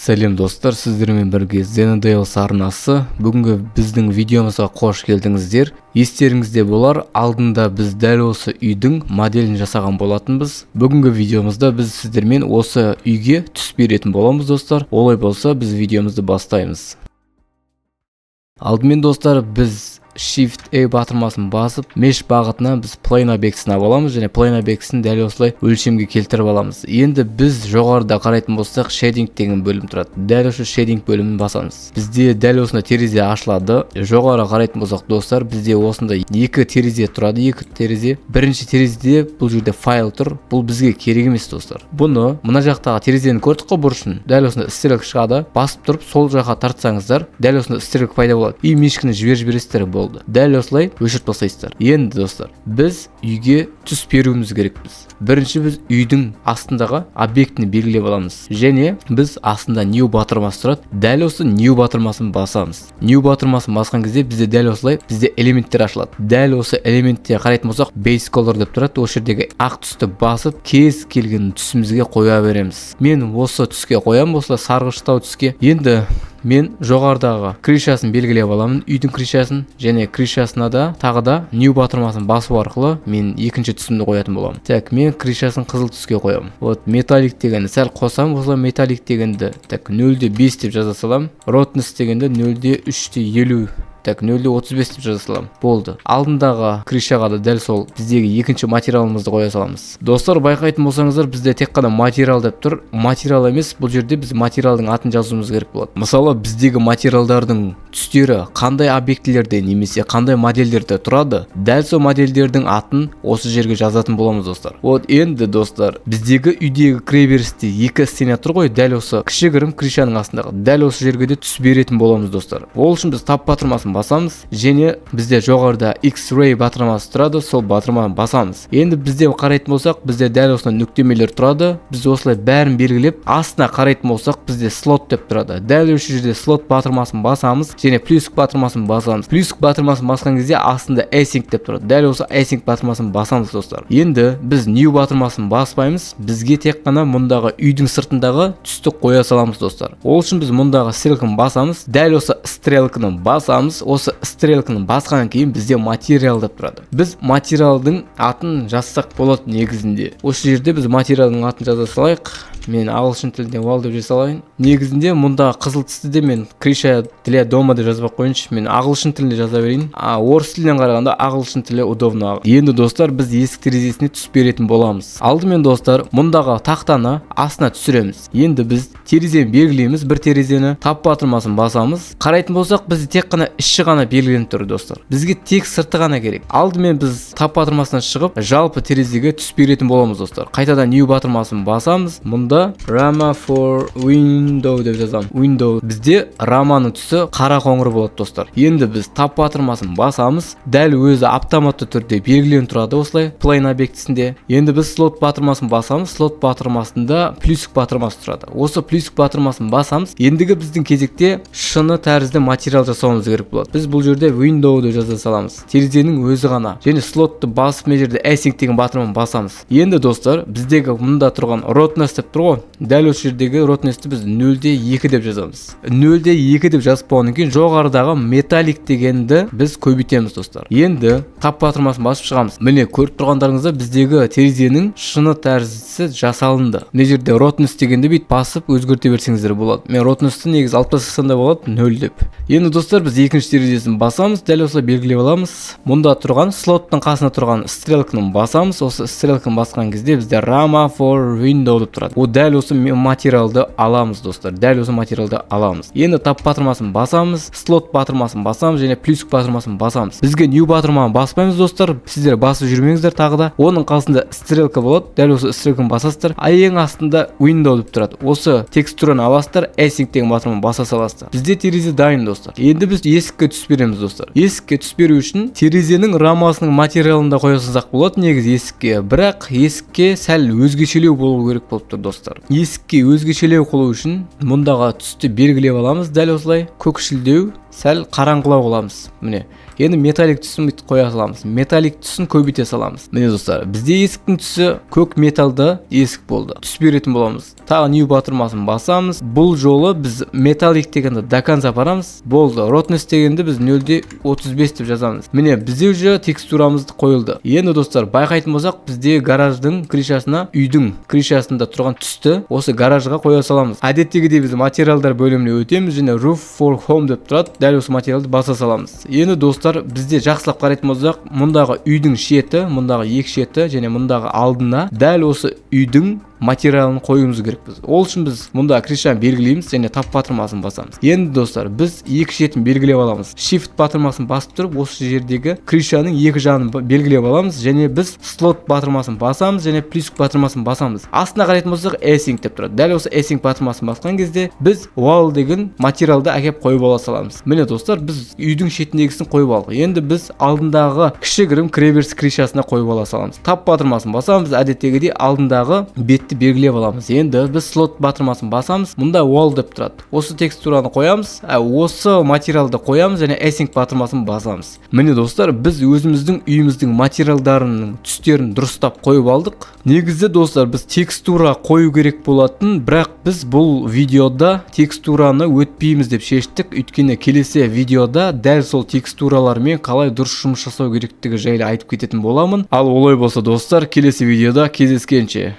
Сәлем достар, сіздермен бірге Zenodale арнасы. Бүгінгі біздің видеомызға қош келдіңіздер. Естеріңізде болар, алдында біз дәл осы үйдің моделін жасаған болатынбыз. Бүгінгі видеомызда біз сіздермен осы үйге түс беретін боламыз достар. Олай болса, біз видеомызды бастаймыз. Алдымен достар, біз Shift A батырмасын басып, Mesh бағытынан біз Plane объектісін аламыз және Plane объектісін дәл осылай өлшемге келтіріп аламыз. Енді біз жоғарыда қарайтын болсақ, Shading деген бөлім тұрады. Дәл осы Shading бөлімін басамыз. Бізде дәл осында терезе ашылады. Жоғары қарайтын болсақ достар, бізде осында екі терезе тұрады, екі терезе. Бірінші терезеде бұл жерде файл тұр. Бұл бізге керек емес достар. Бұны мына жақтағы терезені көрдік қой бұрышын. Дәл осында стрелка шығады. Басып тұрып, сол жаққа тартсаңыздар, дәл осында стрелка пайда болады. И мишканы жібересіздер болды. Дәл осылай өшіріп тастайсыздар. Енді достар, біз үйге түс беруіміз керекпіз. Бірінші біз үйдің астындағы объектіні белгілеп аламыз. Және біз астында new батырмасы тұрады. Дәл осы new батырмасын басамыз. New батырмасын басқан кезде бізде дәл осылай бізде элементтер ашылады. Дәл осы элементте қарайтын болсақ, base color деп тұрады. Осы жердегі ақ түсті басып, кез келген түсімізге қоя береміз. Мен осы түске қоямын, осылай сарғыштау түске. Енді мен жоғарыдағы крышасын белгілеп аламын, үйдің крышасын, және крышасына да тағы да new батырмасын басу арқылы мен екінші түсімді қоятын боламын. Так, мен крышасын қызыл түске қоямын. Вот металлик дегенді сәл қосам, осылай металлик дегенді так 0.5 деп жаза салам. Roughness дегенді 0.350. Так, 0.35 деп жаза салам. Болды. Алдындағы крышаға да дәл сол біздегі екінші материалымызды қоя саламыз. Достар, байқайтын болсаңыздар, бізде тек қана материал деп тұр. Материал емес, бұл жерде біз материалдың атын жазуымыз керек болады. Мысалы, біздегі материалдардың түстері қандай объектілерде немесе қандай модельдерде тұрады, дәл сол модельдердің атын осы жерге жазатын боламыз достар. Вот енді достар, біздегі үйдегі кіреберісте екі стена тұр ғой, дәл осы кішігірім крышаның астындағы. Дәл осы жерге де түс беретін боламыз достар. Ол үшін біз тап батырмасын басамыз, және бізде жоғарыда X-ray батырмасы тұрады, сол батырманы басамыз. Енді бізде қарайтын болсақ, бізде дәл осындай нүктемелер тұрады. Біз осылай бәрін белгілеп, астына қарайтын болсақ, бізде слот деп тұрады. Дәл осы жерде слот батырмасын басамыз, және плюсик батырмасын басамыз. Плюсик батырмасын басқан кезде астында async деп тұрады. Дәл осы async батырмасын басамыз достар. Енді біз new батырмасын баспаймыз. Бізге тек қана мұндағы үйдің сыртындағы түсті қоя саламыз достар. Ол үшін біз мұндағы стрелканы басамыз. Дәл осы стрелканы басамыз. Осы стрелканы басқаннан кейін бізде материал деп тұрады. Біз материалдың атын жазсақ болады негізінде. Осы жерде біз материалдың атын жаза салайық. Мен ағылшын тілінде wall деп жаза салайын. Негізінде мұнда қызыл түсті де мен крыша для дома деп жазбақ қойыншы. Мен ағылшын тілінде жаза берейін. Орыс тілінен қарағанда ағылшын тілі удобно. Енді достар, біз есік терезесіне түс беретін боламыз. Алдымен достар, мұндағы тақтаны астына түсіреміз. Енді біз терезені белгілейміз, бір терезені тап батырмасын басамыз. Қарайтын болсақ, бізде тек қана іші ғана белгіленіп тұр достар. Бізге тек сырты ғана керек. Алдымен біз тап батырмасынан шығып, жалпы терезеге түс беретін боламыз достар. Қайтадан new батырмасын басамыз. Мұнда Rama for window деп жазамын. Window. Бізде раманың түсі қара қоңыр болады достар. Енді біз тап батырмасын басамыз. Дәл өзі автоматты түрде белгіленіп тұрады осылай Plane объектісінде. Енді біз слот батырмасын басамыз. Слот батырмасында плюсик батырмасы тұрады. Осы плюсик батырмасын басамыз. Ендігі біздің кезекте шыны тәрізді материал жасауымыз керек болады. Біз бұл жерде window деп жаза саламыз. Терезенің өзі ғана. Және слотты басып мен жерде async деген батырманы басамыз. Енді достар, біздегі мұнда тұрған roughness деп тұр. Дәл осы жердегі roughnessті біз 0.2 деп жазамыз. 0.2 деп жазып болғаннан кейін жоғарыдағы металлик дегенді біз көбейтеміз достар. Енді тап батырмасын басып шығамыз. Міне көріп тұрғандарыңызда біздегі терезенің шыны тәріздісі жасалынды. Мына жерде roughness дегенді бүйтіп басып өзгерте берсеңіздер болады. Мен roughnessті негізі алып тастасам да болады 0 деп. Енді достар, біз екінші терезесін басамыз, дәл осылай белгілеп аламыз. Мұнда тұрған слоттың қасына тұрған стрелканы басамыз. Осы стрелканы басқан кезде бізде Rama for window деп тұрады. Дәл осы материалды аламыз достар. Дәл осы материалды аламыз. Енді тап батырмасын басамыз, слот батырмасын басамыз және плюсик батырмасын басамыз. Бізге new батырманы баспаймыз достар. Сіздер басып жүрмеңіздер тағы да. Оның қасында стрелка болады. Дәл осы стрелканы басасыздар. Ең астында window деп тұрады. Осы текстураны аласыздар, async деген батырманы баса саласыздар. Бізде терезе дайын достар. Енді біз есікке түс береміз достар. Есікке түс беру үшін терезенің рамасының материалында қоя салсақ болады негізі есікке. Бірақ есікке сәл өзгешелеу болу керек болып тұр достар. Есікке өзгешелеу қылу үшін мұндағы түсті белгілеп аламыз. Дәл осылай көкшілдеу сәл қараңғылау қыламыз. Міне енді металлик түсін бүйтіп қоя саламыз. Металлик түсін көбейте саламыз. Міне достар, бізде есіктің түсі көк металды есік болды. Түс беретін боламыз. Тағы new батырмасын басамыз. Бұл жолы біз металлик дегенді до конца барамыз. Болды. Ротнес дегенді біз 0.35 деп жазамыз. Міне бізде уже текстурамыз қойылды. Енді достар, байқайтын болсақ, бізде гараждың крышасына, үйдің крышасында тұрған түсті осы гаражға қоя саламыз. Әдеттегідей біз материалдар бөліміне өтеміз және roof for home деп тұрады. Дәл осы материалды баса саламыз. Енді достар, бізде жақсылап қарайтын болсақ, мұндағы үйдің шеті, мұндағы екі шеті және мұндағы алдына дәл осы үйдің материалын қоюымыз керекпіз. Ол үшін біз мұнда крышаны белгілейміз және тап батырмасын басамыз. Енді достар, біз екі шетін белгілеп аламыз. Shift батырмасын басып тұрып, осы жердегі крышаның екі жағын белгілеп аламыз және біз slot батырмасын басамыз және плюс батырмасын басамыз. Астына қарайтын болсақ, async деп тұрады. Дәл осы async батырмасын басқан кезде біз wall деген материалды әкеп қойып ала саламыз. Міне достар, біз үйдің шетіндегісін қойып алдық. Енді біз алдындағы кішігірім кіреберіс крышасына қойып ала саламыз. Тап батырмасын басамыз, әдеттегідей алдындағы бетті белгілеп аламыз. Енді біз slot батырмасын басамыз. Мұнда wall деп тұрады. Осы текстураны қоямыз, осы материалды қоямыз және async батырмасын басамыз. Міне достар, біз өзіміздің үйіміздің материалдарының түстерін дұрыстап қойып алдық. Негізі достар, біз текстура қою керек болатын, бірақ біз бұл видеода текстураны өтпейміз деп шештік. Өйткені келесі видеода дәл сол текстуралармен қалай дұрыс жұмыс жасау керектігі жайлы айтып кететін боламын. Ал олай болса достар, келесі видеода кездескенше.